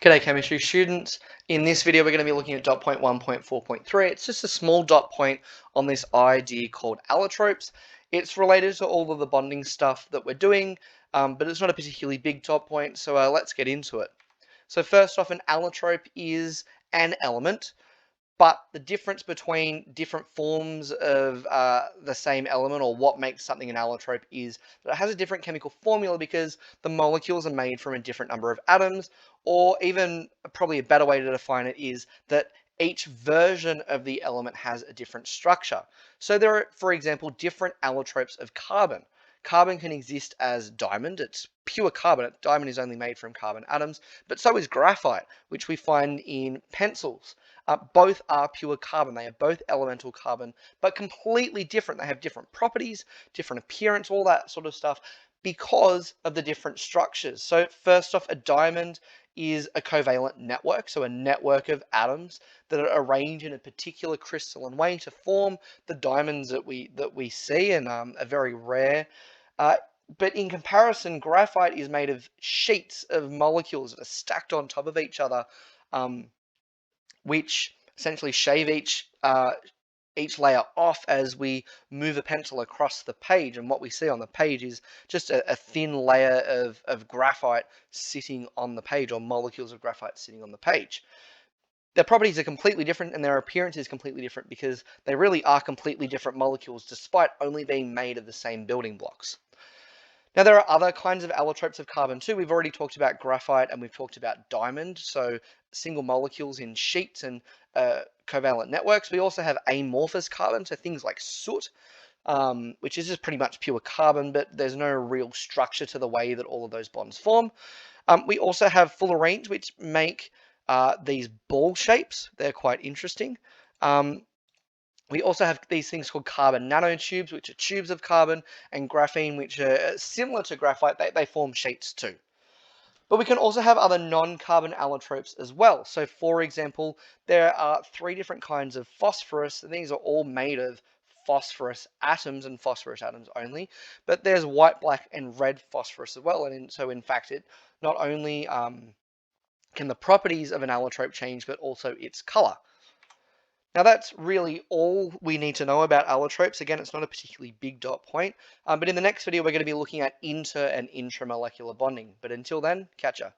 G'day chemistry students. In this video we're going to be looking at dot point 1.4.3. It's just a small dot point on this idea called allotropes. It's related to all of the bonding stuff that we're doing, but it's not a particularly big dot point, so let's get into it. So first off, an allotrope is an element, but the difference between different forms of the same element, or what makes something an allotrope, is that it has a different chemical formula because the molecules are made from a different number of atoms, or even probably a better way to define it is that each version of the element has a different structure. So there are, for example, different allotropes of carbon. Carbon can exist as diamond, it's pure carbon. Diamond is only made from carbon atoms, but so is graphite, which we find in pencils. Both are pure carbon. They are both elemental carbon, but completely different. They have different properties, different appearance, all that sort of stuff because of the different structures. So first off, a diamond is a covalent network, so a network of atoms that are arranged in a particular crystalline way to form the diamonds that we see, and are very rare. But in comparison, graphite is made of sheets of molecules that are stacked on top of each other, which essentially shave each layer off as we move a pencil across the page. And what we see on the page is just a thin layer of graphite sitting on the page, or molecules of graphite sitting on the page. Their properties are completely different and their appearance is completely different because they really are completely different molecules despite only being made of the same building blocks. Now, there are other kinds of allotropes of carbon too. We've already talked about graphite and we've talked about diamond, so single molecules in sheets and covalent networks. We also have amorphous carbon, so things like soot, which is just pretty much pure carbon, but there's no real structure to the way that all of those bonds form. We also have fullerenes, which make these ball shapes. They're quite interesting. We also have these things called carbon nanotubes, which are tubes of carbon, and graphene, which are similar to graphite. They form sheets too. But we can also have other non-carbon allotropes as well. So for example, there are 3 different kinds of phosphorus, and these are all made of phosphorus atoms and phosphorus atoms only. But there's white, black, and red phosphorus as well. And so in fact, it not only can the properties of an allotrope change, but also its color. Now that's really all we need to know about allotropes. Again, it's not a particularly big dot point, but in the next video we're going to be looking at inter and intramolecular bonding. But until then, catch ya.